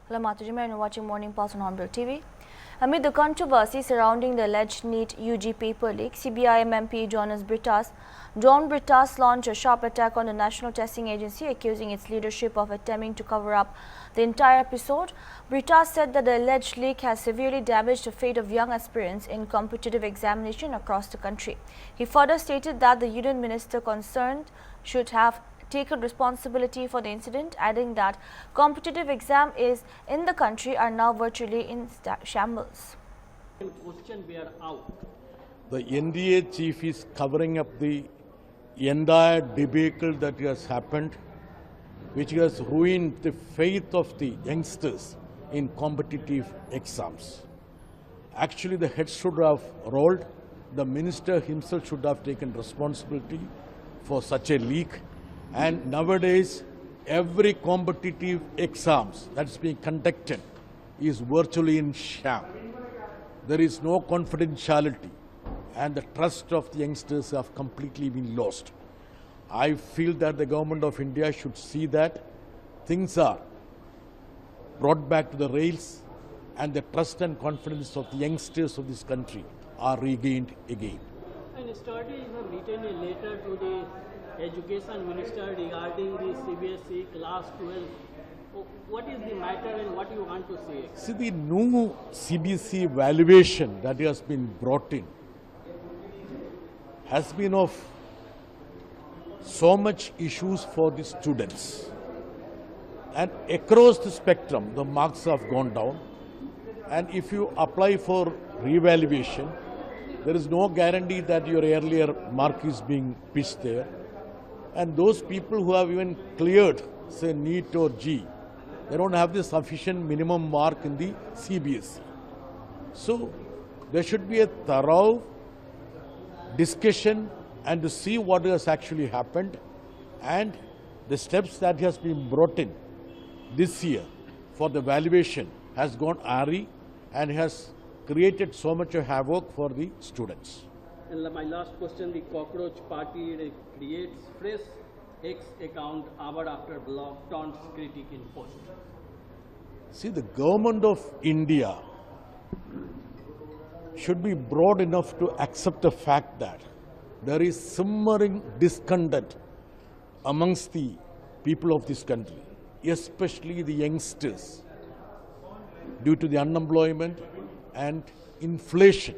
Hello, Mataji, and you're watching Morning Pulse on Hornbill TV. Amid the controversy surrounding the alleged NEET UG paper leak, CBI MP John Brittas launched a sharp attack on the National Testing Agency, accusing its leadership of attempting to cover up the entire episode. Brittas said that the alleged leak has severely damaged the fate of young aspirants in competitive examination across the country. He further stated that the union minister concerned should have taken responsibility for the incident, adding that competitive exams in the country are now virtually in shambles. The NDA chief is covering up the entire debacle that has happened, which has ruined the faith of the youngsters in competitive exams. Actually, the head should have rolled. The minister himself should have taken responsibility for such a leak. And nowadays, every competitive exams that's being conducted is virtually in sham. There is no confidentiality, and the trust of the youngsters have completely been lost. I feel that the government of India should see that things are brought back to the rails and the trust and confidence of the youngsters of this country are regained again. And Sterlite has written a letter to the Education Minister regarding the CBSE Class 12. What is the matter and what you want to say? See, the new CBSE evaluation that has been brought in has been of so much issues for the students. And across the spectrum, the marks have gone down. And if you apply for re-evaluation, there is no guarantee that your earlier mark is being pitched there. And those people who have even cleared, say, NEET or G, they don't have the sufficient minimum mark in the CBSE. So there should be a thorough discussion and to see what has actually happened, and the steps that has been brought in this year for the valuation has gone awry and has created so much havoc for the students. And my last question, the cockroach party creates fresh X account hour after block taunts critic in post. See, the government of India should be broad enough to accept the fact that there is simmering discontent amongst the people of this country, especially the youngsters, due to the unemployment and inflation.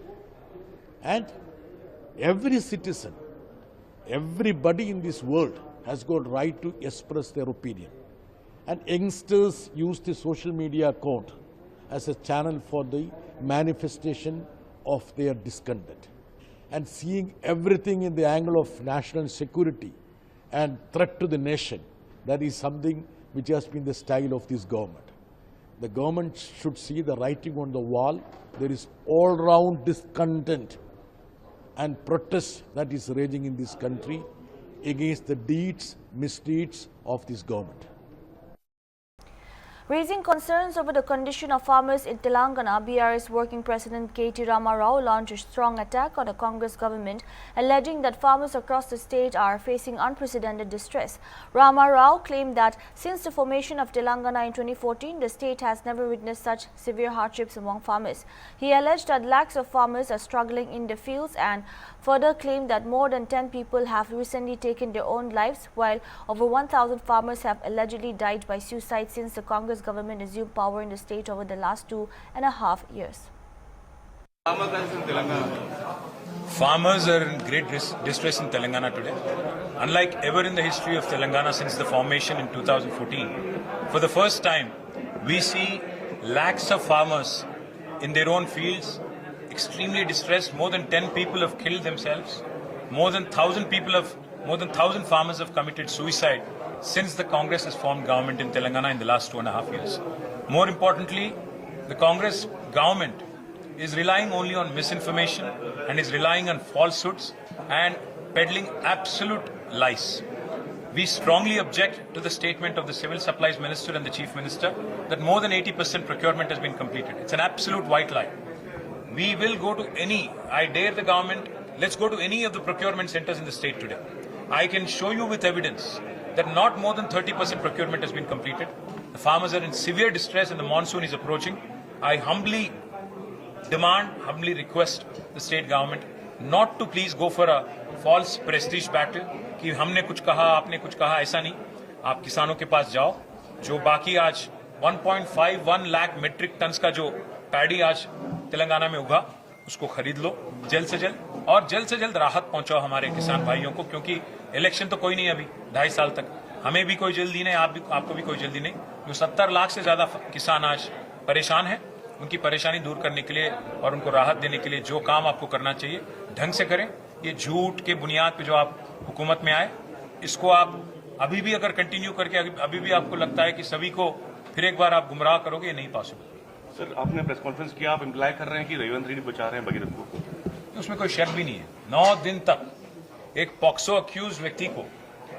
And every citizen, everybody in this world has got right to express their opinion. And youngsters use the social media account as a channel for the manifestation of their discontent. And seeing everything in the angle of national security and threat to the nation, that is something which has been the style of this government. The government should see the writing on the wall. There is all-round discontent and protest that is raging in this country against the deeds, misdeeds of this government. Raising concerns over the condition of farmers in Telangana, BRS Working President K.T. Rama Rao launched a strong attack on the Congress government, alleging that farmers across the state are facing unprecedented distress. Rama Rao claimed that since the formation of Telangana in 2014, the state has never witnessed such severe hardships among farmers. He alleged that lakhs of farmers are struggling in the fields and further claimed that more than 10 people have recently taken their own lives, while over 1,000 farmers have allegedly died by suicide since the Congress government assumed power in the state over the last 2.5 years. Farmers are in great distress in Telangana today. Unlike ever in the history of Telangana since the formation in 2014, for the first time, we see lakhs of farmers in their own fields, extremely distressed. More than 10 people have killed themselves. More than 1,000 farmers have committed suicide since the Congress has formed government in Telangana in the last 2.5 years. More importantly, the Congress government is relying only on misinformation and is relying on falsehoods and peddling absolute lies. We strongly object to the statement of the Civil Supplies Minister and the Chief Minister that more than 80% procurement has been completed. It's an absolute white lie. We will go to I dare the government, let's go to any of the procurement centers in the state today. I can show you with evidence that not more than 30% procurement has been completed. The farmers are in severe distress and the monsoon is approaching. I humbly demand, humbly request the state government not to please go for a false prestige battle कि हमने कुछ कहा आपने कुछ कहा, ऐसा नहीं. आप किसानों के पास जाओ, जो बाकी आज 1.51 लाख मीट्रिक टन का जो पैडी आज तेलंगाना में उगा उसको खरीद लो जल्द से जल्द, और जल्द से जल्द राहत पहुंचाओ हमारे किसान भाइयों को, क्योंकि इलेक्शन तो कोई नहीं अभी 2.5 साल तक, हमें भी कोई जल्दी नहीं, आपको भी कोई जल्दी नहीं. जो 70 लाख से ज्यादा किसान आज परेशान हैं, उनकी परेशानी दूर करने के लिए और उनको राहत देने के लिए जो काम आपको करना चाहिए ढंग से करें. ये झूठ के बुनियाद पे जो आप हुकूमत में आए, इसको आप अभी भी अगर कंटिन्यू करके अभी भी आपको लगता है कि सभी को फिर एक बार आप गुमराह करोगे, ये नहीं पॉसिबल. सर, आपने प्रेस कॉन्फ्रेंस किया, आप इम्प्लाई कर रहे हैं कि रेवंत रेड्डी बचा रहे हैं भगीरथ को. उसमें कोई शक भी नहीं है. 9 दिन तक एक पॉक्सो अक्यूज व्यक्ति को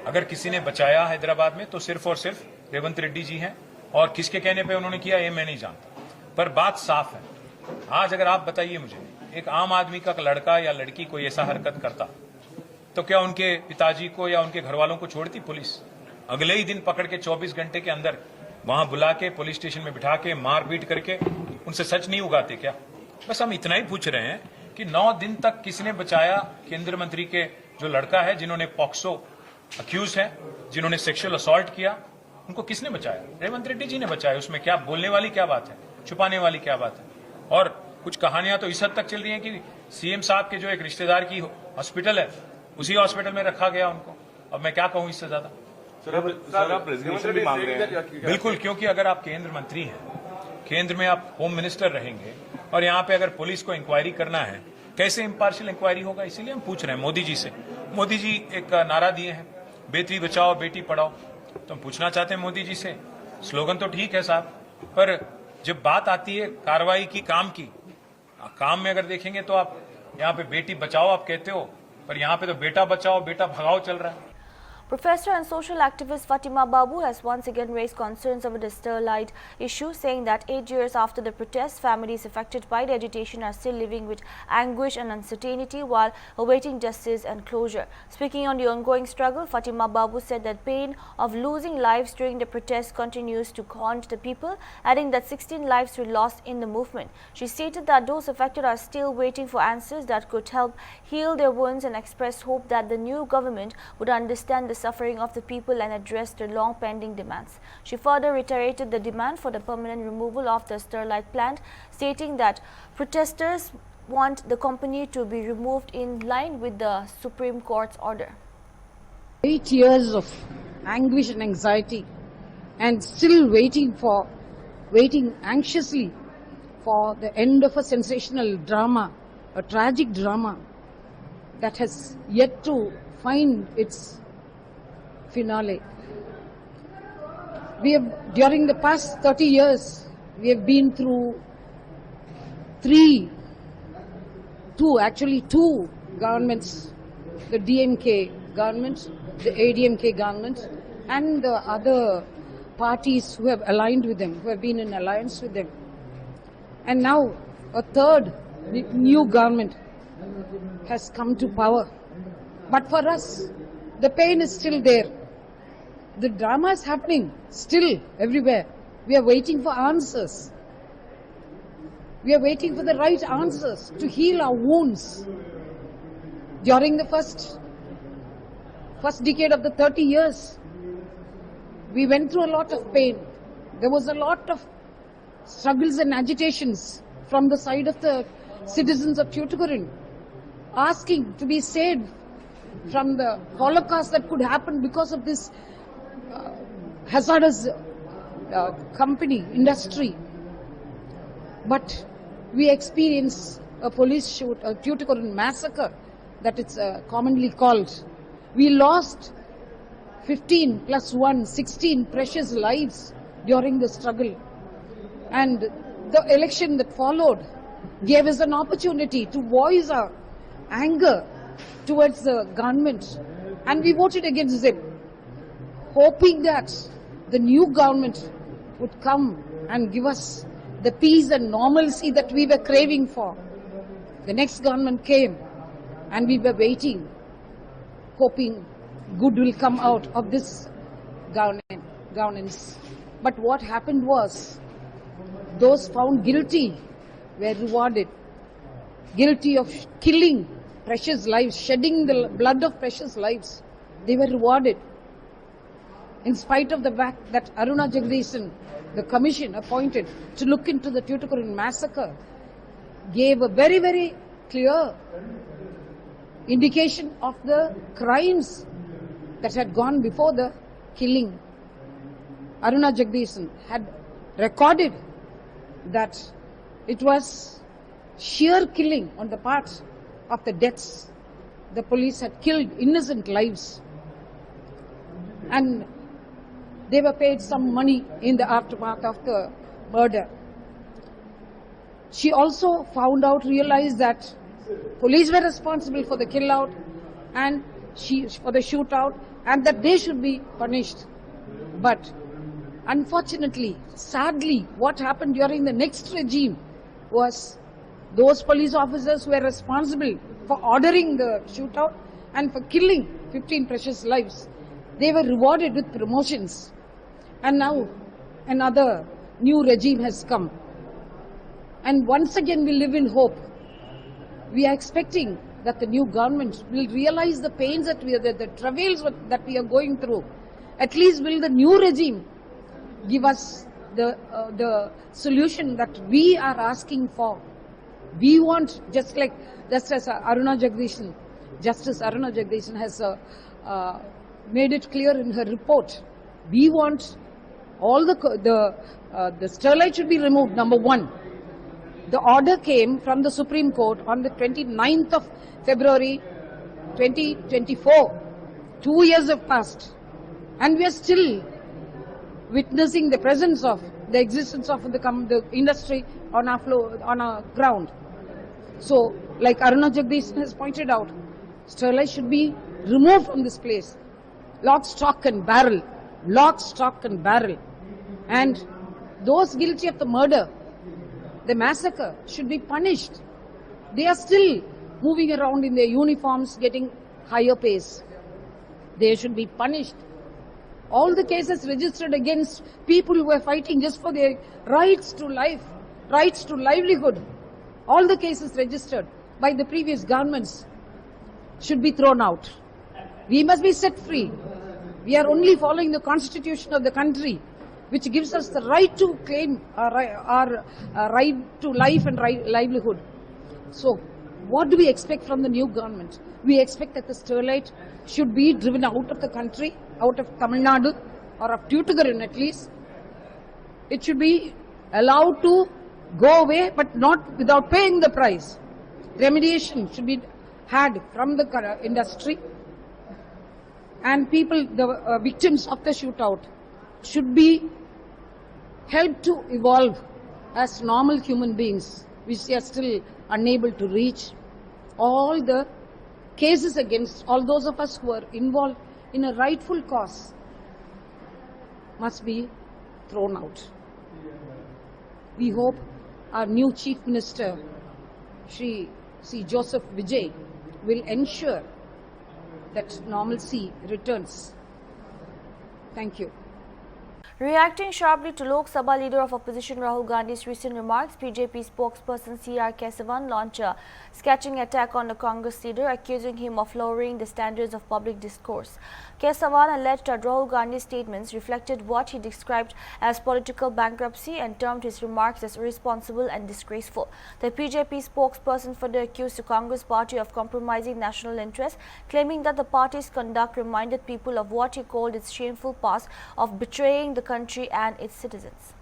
अगर किसी ने बचाया हैदराबाद में तो सिर्फ और सिर्फ रेवंत रेड्डी जी हैं, और किसके कहने पे उन्होंने किया ये मैं नहीं जानता, पर बात साफ है. आज अगर आप बताइए मुझे, एक आम आदमी का लड़का या लड़की कोई ऐसा हरकत करता तो क्या उनके पिताजी को या उनके घर वालों को छोड़ती पुलिस? अगले ही दिन पकड़ के 24 घंटे के अंदर वहां बुला के पुलिस स्टेशन में बिठा के मारपीट करके उनसे सच नहीं उगाते क्या? बस हम इतना ही पूछ रहे हैं कि 9 दिन तक किसने बचाया केंद्रीय मंत्री के जो लड़का है, जिन्होंने पॉक्सो अक्यूज है, जिन्होंने सेक्सुअल असॉल्ट किया, उनको किसने बचाया? रेवंत रेड्डी जी ने बचाया. उसमें क्या बोलने वाली क्या बात है, छुपाने वाली क्या बात है? और कुछ कहानियां तो इस हद तक चल रही हैं कि सीएम साहब के जो एक रिश्तेदार की हॉस्पिटल है, उसी हॉस्पिटल में रखा गया उनको. अब मैं क्या कहूं इससे ज्यादा. सर, आप रेजिग्नेशन भी मांग रहे हैं. बिल्कुल, क्योंकि अगर आप केंद्र मंत्री हैं, केंद्र में आप होम मिनिस्टर रहेंगे, और यहाँ पे अगर पुलिस को इंक्वायरी करना है, कैसे इम्पार्शियल इंक्वायरी होगा? इसीलिए हम पूछ रहे हैं मोदी जी से. मोदी जी एक नारा दिए हैं, बेटी बचाओ बेटी पढ़ाओ, तो हम पूछना चाहते हैं मोदी जी से, स्लोगन तो ठीक है साहब, पर जब बात आती है कार्रवाई की, काम में अगर देखेंगे तो आप यहाँ पे बेटी बचाओ आप कहते हो, पर यहाँ पे तो बेटा बचाओ बेटा भगाओ चल रहा है. Professor and social activist Fatima Babu has once again raised concerns over the Sterlite issue, saying that 8 years after the protests, families affected by the agitation are still living with anguish and uncertainty while awaiting justice and closure. Speaking on the ongoing struggle, Fatima Babu said that pain of losing lives during the protests continues to haunt the people, adding that 16 lives were lost in the movement. She stated that those affected are still waiting for answers that could help heal their wounds, and expressed hope that the new government would understand the suffering of the people and address their long pending demands. She further reiterated the demand for the permanent removal of the Sterlite plant, stating that protesters want the company to be removed in line with the Supreme Court's order. 8 years of anguish and anxiety, and still waiting anxiously for the end of a sensational drama, a tragic drama that has yet to find its finale. During the past 30 years, we have been through two governments, the DMK government, the ADMK government, and the other parties who have aligned with them, who have been in alliance with them. And now a third new government has come to power. But for us, the pain is still there. The drama is happening still everywhere. We are waiting for answers. We are waiting for the right answers to heal our wounds. During the first decade of the 30 years, we went through a lot of pain. There was a lot of struggles and agitations from the side of the citizens of Tuticorin, asking to be saved from the Holocaust that could happen because of this hazardous industry. But we experienced a police shoot, a Tuticorin massacre that it's commonly called. We lost 15 plus 1, 16 precious lives during the struggle. And the election that followed gave us an opportunity to voice our anger towards the government. And we voted against them, hoping that the new government would come and give us the peace and normalcy that we were craving for. The next government came and we were waiting, hoping good will come out of this governance. But what happened was, those found guilty were rewarded. Guilty of killing precious lives, shedding the blood of precious lives, they were rewarded. In spite of the fact that Aruna Jagdishan, the commission appointed to look into the Tuticorin massacre, gave a very, very clear indication of the crimes that had gone before the killing. Aruna Jagdishan had recorded that it was sheer killing on the part of the deaths. The police had killed innocent lives, and they were paid some money in the aftermath of the murder. She also realized that police were responsible for the kill out and for the shootout, and that they should be punished. But unfortunately, sadly, what happened during the next regime was those police officers who were responsible for ordering the shootout and for killing 15 precious lives, they were rewarded with promotions. And now another new regime has come. And once again we live in hope. We are expecting that the new government will realize the pains that the travails that we are going through. At least will the new regime give us the solution that we are asking for. We want, just as Aruna Jagdishan, Justice Aruna Jagdishan has made it clear in her report, we want all the Sterlite should be removed, number one. The order came from the Supreme Court on the 29th of February 2024. 2 years have passed, and we are still witnessing the presence of the existence of the industry on our ground. So, like Aruna Jagdishan has pointed out, Sterlite should be removed from this place. Lock, stock and barrel. Lock, stock and barrel. And those guilty of the murder, the massacre, should be punished. They are still moving around in their uniforms, getting higher pays. They should be punished. All the cases registered against people who were fighting just for their rights to life, rights to livelihood, all the cases registered by the previous governments should be thrown out. We must be set free. We are only following the constitution of the country, which gives us the right to claim our right to life and livelihood. So, what do we expect from the new government? We expect that the Sterlite should be driven out of the country, out of Tamil Nadu, or of Tuticorin at least. It should be allowed to go away, but not without paying the price. Remediation should be had from the industry, and people, the victims of the shootout, should be helped to evolve as normal human beings, which they are still unable to reach. All the cases against all those of us who are involved in a rightful cause must be thrown out. We hope our new Chief Minister, Shri Joseph Vijay, will ensure that normalcy returns. Thank you. Reacting sharply to Lok Sabha Leader of Opposition Rahul Gandhi's recent remarks, BJP spokesperson C.R. Kesavan launched a scathing attack on the Congress leader, accusing him of lowering the standards of public discourse. Kesavan alleged that Rahul Gandhi's statements reflected what he described as political bankruptcy and termed his remarks as irresponsible and disgraceful. The BJP spokesperson further accused the Congress party of compromising national interests, claiming that the party's conduct reminded people of what he called its shameful past of betraying the country and its citizens.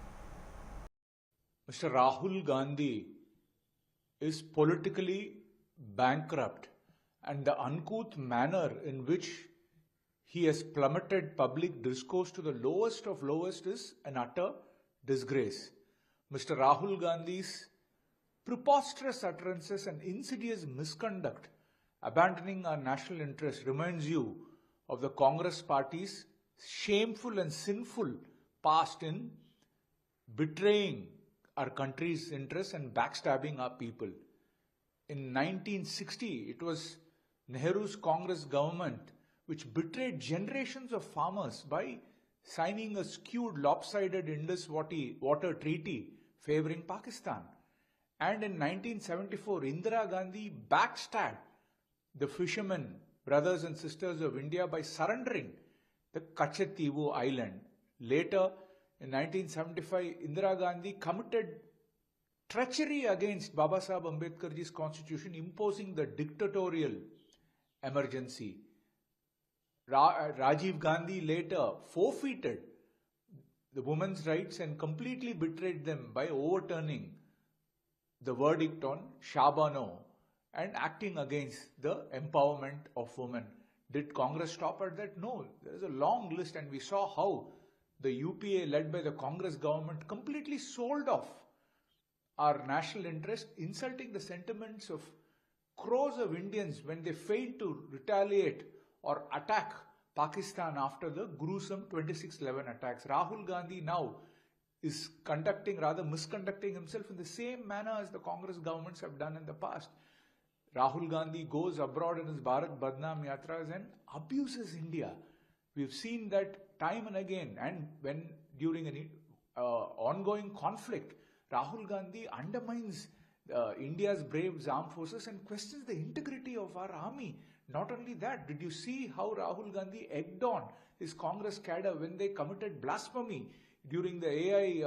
Mr. Rahul Gandhi is politically bankrupt, and the uncouth manner in which he has plummeted public discourse to the lowest of lowest is an utter disgrace. Mr. Rahul Gandhi's preposterous utterances and insidious misconduct abandoning our national interest reminds you of the Congress party's shameful and sinful past in betraying our country's interests and backstabbing our people. In 1960, it was Nehru's Congress government which betrayed generations of farmers by signing a skewed, lopsided Indus Water Treaty favoring Pakistan. And in 1974, Indira Gandhi backstabbed the fishermen, brothers and sisters of India, by surrendering the Kachativu island. Later, in 1975, Indira Gandhi committed treachery against Baba Saheb Ambedkarji's constitution, imposing the dictatorial emergency. Rajiv Gandhi later forfeited the women's rights and completely betrayed them by overturning the verdict on Shabano and acting against the empowerment of women. Did Congress stop at that? No. There is a long list, and we saw how the UPA led by the Congress government completely sold off our national interest, insulting the sentiments of crores of Indians when they failed to retaliate or attack Pakistan after the gruesome 26/11 attacks. Rahul Gandhi now is misconducting himself in the same manner as the Congress governments have done in the past. Rahul Gandhi goes abroad in his Bharat Badnaam Yatras and abuses India. We've seen that time and again. And when during an ongoing conflict, Rahul Gandhi undermines India's brave armed forces and questions the integrity of our army. Not only that, did you see how Rahul Gandhi egged on his Congress cadre when they committed blasphemy during the AI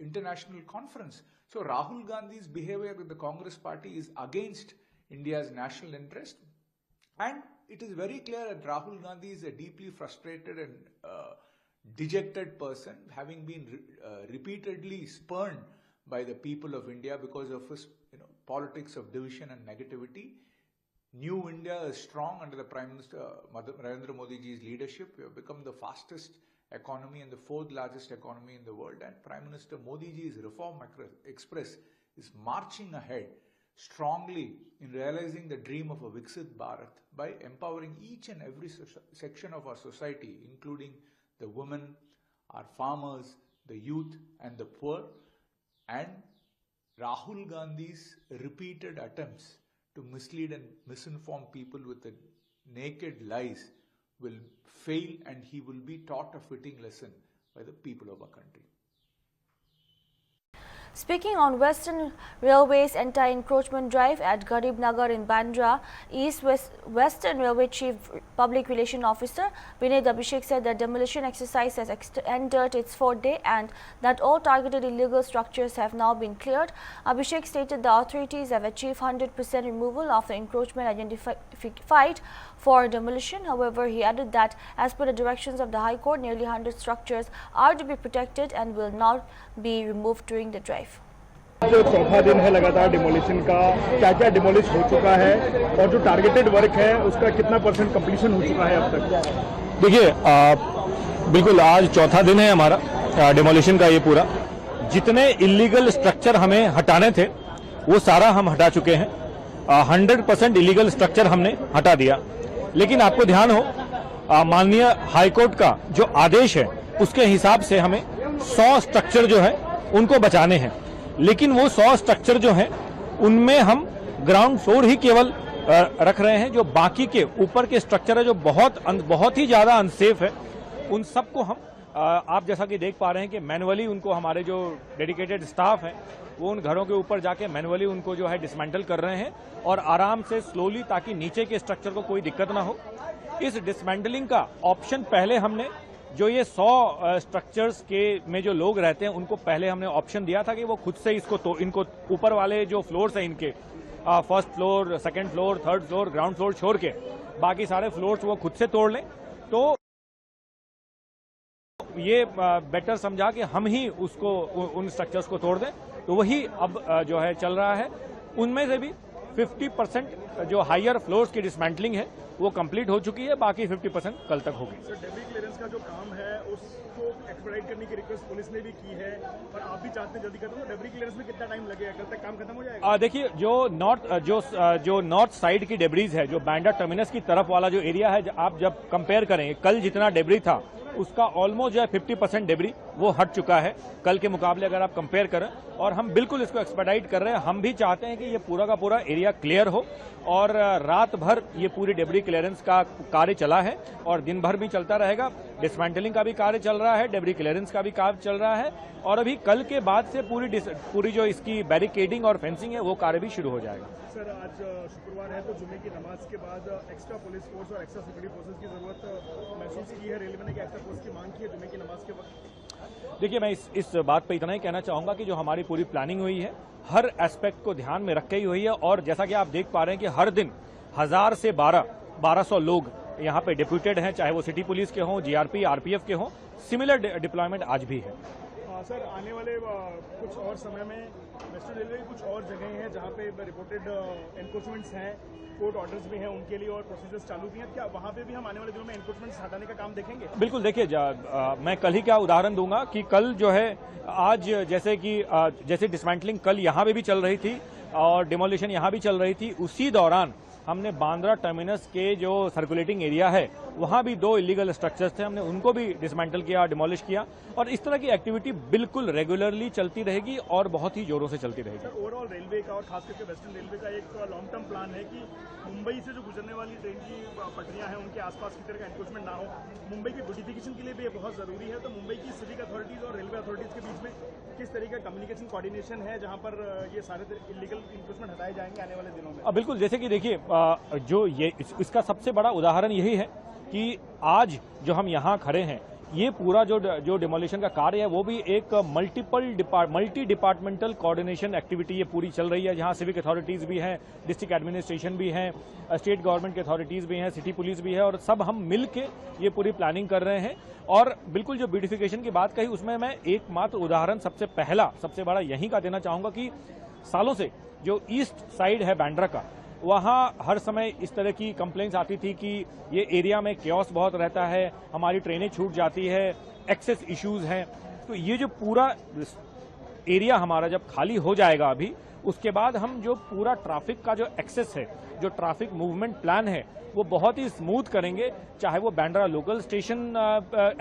international conference? So Rahul Gandhi's behavior with the Congress party is against India's national interest. And it is very clear that Rahul Gandhi is a deeply frustrated and dejected person, having been repeatedly spurned by the people of India because of his politics of division and negativity. New India is strong under the Prime Minister Narendra Modi ji's leadership. We have become the fastest economy and the fourth largest economy in the world. And Prime Minister Modi ji's Reform Express is marching ahead strongly in realizing the dream of a Viksit Bharat by empowering each and every section of our society, including the women, our farmers, the youth and the poor. And Rahul Gandhi's repeated attempts to mislead and misinform people with the naked lies will fail, and he will be taught a fitting lesson by the people of our country. Speaking on Western Railway's anti-encroachment drive at Garib Nagar in Bandra, Western Railway Chief Public Relations Officer Vinay Abhishek said that demolition exercise has entered its fourth day and that all targeted illegal structures have now been cleared. Abhishek stated the authorities have achieved 100% removal of the encroachment identified for demolition. However, he added that as per the directions of the High Court, nearly 100 structures are to be protected and will not be removed during the drive. जो चौथा दिन है लगातार demolition का, क्या क्या demolish हो चुका है और जो टारगेटेड वर्क है उसका कितना % कंप्लीशन हो चुका है अब तक? देखिए, बिल्कुल आज चौथा दिन है हमारा डिमोलिशन का। ये पूरा जितने इलीगल स्ट्रक्चर हमें हटाने थे वो सारा हम हटा चुके हैं। 100% इलीगल स्ट्रक्चर हमने हटा दिया। लेकिन आपको ध्यान हो, माननीय हाईकोर्ट का जो आदेश है उसके हिसाब से हमें 100 स्ट्रक्चर जो है उनको बचाने हैं। लेकिन वो 100 स्ट्रक्चर जो हैं उनमें हम ग्राउंड फ्लोर ही केवल रख रहे हैं। जो बाकी के ऊपर के स्ट्रक्चर है जो बहुत ही ज्यादा अनसेफ है, उन सबको हम आप जैसा कि देख पा रहे हैं कि मैनुअली उनको हमारे जो डेडिकेटेड स्टाफ हैं वो उन घरों के ऊपर जाके मैनुअली उनको जो है डिसमेंटल कर रहे हैं और आराम से स्लोली, ताकि नीचे के स्ट्रक्चर को कोई दिक्कत ना हो। इस डिसमेंटलिंग का ऑप्शन पहले हमने जो ये 100 स्ट्रक्चर्स के में जो लोग रहते हैं उनको पहले हमने ऑप्शन दिया था कि वो खुद से इनको ऊपर वाले जो फ्लोर्स हैं इनके first floor, second floor, third floor, ground floor छोड़ के बाकी सारे फ्लोर्स वो खुद से तोड़ लें। तो ये बेटर समझा कि हम ही उसको उन स्ट्रक्चर्स को तोड़ दें। तो वही अब जो है चल रहा है। उनमें से भी 50% जो हायर फ्लोर्स की डिसमेंटलिंग है वो कंप्लीट हो चुकी है, बाकी 50% कल तक होगी। सर, डेब्री क्लियरेंस का जो काम है उसको एक्सपेडाइट करने की रिक्वेस्ट पुलिस ने भी की है और आप भी चाहते हैं जल्दी खत्म हो। डेब्री क्लियरेंस में कितना टाइम लगेगा, कल तक काम खत्म हो जाएगा? देखिए, जो नॉर्थ साइड की डेब्रीज है, जो बांद्रा टर्मिनस की तरफ वाला जो एरिया है, आप जब कंपेयर करें कल जितना डेब्री था उसका ऑलमोस्ट जो है 50% डेब्री वो हट चुका है कल के मुकाबले अगर आप कंपेयर करें, और हम बिल्कुल इसको एक्सपेडाइट कर रहे हैं। हम भी चाहते हैं कि ये पूरा का पूरा एरिया क्लियर हो, और रात भर ये पूरी डेब्री क्लियरेंस का कार्य चला है और दिन भर भी चलता रहेगा। डिसमेंटलिंग का भी कार्य चल रहा है, डेब्री क्लियरेंस का भी कार्य चल रहा है, और अभी कल के बाद से पूरी जो इसकी बैरिकेडिंग और फेंसिंग है वो कार्य भी शुरू हो जाएगा। सर, आज शुक्रवार है तो जुम्मे की नमाज के बाद एक्स्ट्रा पुलिस फोर्स और एक्स्ट्रा सिक्योरिटी फोर्सेस की जरूरत महसूस की है रेलवे ने, कि एक्स्ट्रा फोर्स की मांग की है जुम्मे की नमाज के वक्त? देखिए, मैं इस बात पे इतना ही कहना चाहूंगा कि जो हमारी पूरी प्लानिंग हुई है हर एस्पेक्ट को ध्यान में रख के ही हुई है, और जैसा कि आप देख पा रहे हैं कि हर दिन 1000 से 1200 लोग यहाँ पे डिप्यूटेड हैं, चाहे वो सिटी पुलिस के हों, जीआरपी, आरपीएफ के हों। सिमिलर डिप्लॉयमेंट आज भी है। सर, आने वाले कुछ और समय में वेस्टर्न रेलवे की कुछ और जगह हैं जहाँ पे रिपोर्टेड एनक्रोचमेंट्स हैं, कोर्ट ऑर्डर्स भी हैं उनके लिए और प्रोसीजर्स चालू भी हैं, क्या वहाँ पे भी हम आने वाले दिनों में एनक्रोचमेंट्स हटाने का काम देखेंगे? बिल्कुल। देखिए, मैं कल ही क्या उदाहरण दूंगा कि कल जो है आज जैसे डिसमेंटलिंग कल यहाँ पे भी चल रही थी और डिमोलिशन यहाँ भी चल रही थी, उसी दौरान हमने बांद्रा टर्मिनस के जो सर्कुलेटिंग एरिया है वहां भी 2 इलीगल स्ट्रक्चर्स थे, हमने उनको भी डिसमेंटल किया, डिमोलिश किया, और इस तरह की एक्टिविटी बिल्कुल रेगुलरली चलती रहेगी और बहुत ही जोरों से चलती रहेगी। सर, ओवरऑल रेलवे का और खास करके वेस्टर्न रेलवे का एक लॉन्ग टर्म प्लान है कि मुंबई से जो गुजरने वाली ट्रेन की पटरियां हैं उनके आसपास की तरह का एनक्रोचमेंट ना हो। मुंबई की ब्यूटिफिकेशन के लिए भी ये बहुत जरूरी है, तो मुंबई की सिविक अथॉरिटीज और रेलवे अथॉरिटीज के बीच में किस तरह का कम्युनिकेशन कोऑर्डिनेशन है जहां पर ये सारे इलीगल एनक्रोचमेंट हटाए जाएंगे आने वाले दिनों में? बिल्कुल। जैसे कि देखिए, जो ये इसका सबसे बड़ा उदाहरण यही है कि आज जो हम यहाँ खड़े हैं, ये पूरा जो डिमोलिशन का कार्य है वो भी एक मल्टी डिपार्टमेंटल कोऑर्डिनेशन एक्टिविटी ये पूरी चल रही है, जहाँ सिविक अथॉरिटीज भी हैं, डिस्ट्रिक्ट एडमिनिस्ट्रेशन भी हैं, स्टेट गवर्नमेंट के अथॉरिटीज भी हैं, सिटी पुलिस भी है, और सब हम मिल के ये पूरी प्लानिंग कर रहे हैं। और बिल्कुल जो ब्यूटिफिकेशन की बात कही उसमें मैं एकमात्र उदाहरण सबसे बड़ा यहीं का देना चाहूंगा कि सालों से जो ईस्ट साइड है बांद्रा का, वहाँ हर समय इस तरह की कंप्लेंट्स आती थी कि ये एरिया में केओस बहुत रहता है, हमारी ट्रेनें छूट जाती है, एक्सेस इश्यूज हैं। तो ये जो पूरा एरिया हमारा जब खाली हो जाएगा अभी, उसके बाद हम जो पूरा ट्रैफिक का जो एक्सेस है, जो ट्रैफिक मूवमेंट प्लान है, वो बहुत ही स्मूथ करेंगे, चाहे वो बांद्रा लोकल स्टेशन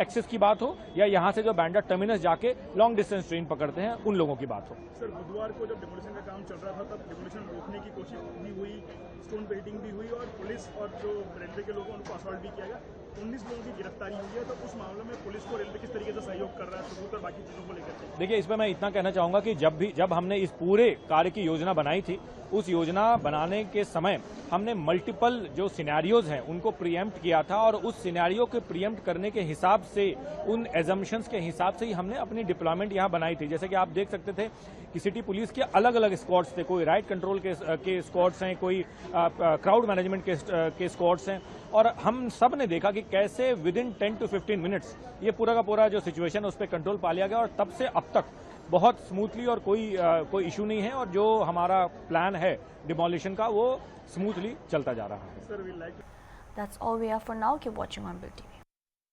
एक्सेस की बात हो या यहाँ से जो बांद्रा टर्मिनस जाके लॉन्ग डिस्टेंस ट्रेन पकड़ते हैं उन लोगों की बात हो। सर, बुधवार को जब डिमोलिशन का काम चल रहा था तब डिमोलिशन रोकने की कोशिश भी हुई, स्टोन पेल्टिंग भी हुई और पुलिस और जो रेलवे के लोगों उनको असॉल्ट भी किया गया। 19 लोगों की गिरफ्तारी हुई है, तो उस मामले में पुलिस को रेलवे किस तरीके से सहयोग कर रहा है सबूत और बाकी चीजों को लेकर? देखिए, इसमें मैं इतना कहना चाहूंगा कि जब हमने इस पूरे कार्य की योजना बनाई थी, उस योजना बनाने के समय हमने मल्टीपल जो सिनेरियोज हैं उनको प्रीएम्प्ट किया था, और उस सिनेरियो के प्रीएम्प्ट करने के हिसाब से, उन एजम्पशंस के हिसाब से ही हमने अपनी डिप्लॉयमेंट यहाँ बनाई थी। जैसे कि आप देख सकते थे कि सिटी पुलिस के अलग अलग स्क्वाड्स थे, कोई राइट कंट्रोल के स्क्वाड्स हैं, कोई क्राउड मैनेजमेंट के स्क्वाड्स हैं, और हम सब ने देखा कि कैसे विद इन 10 to 15 मिनट्स ये पूरा का पूरा जो सिचुएशन है उस पर कंट्रोल पा लिया गया, और तब से अब तक बहुत स्मूथली और कोई इशू नहीं है, और जो हमारा प्लान है डिमोलिशन का वो स्मूथली चलता जा रहा है। That's all we have for now. Keep watching Hornbill TV.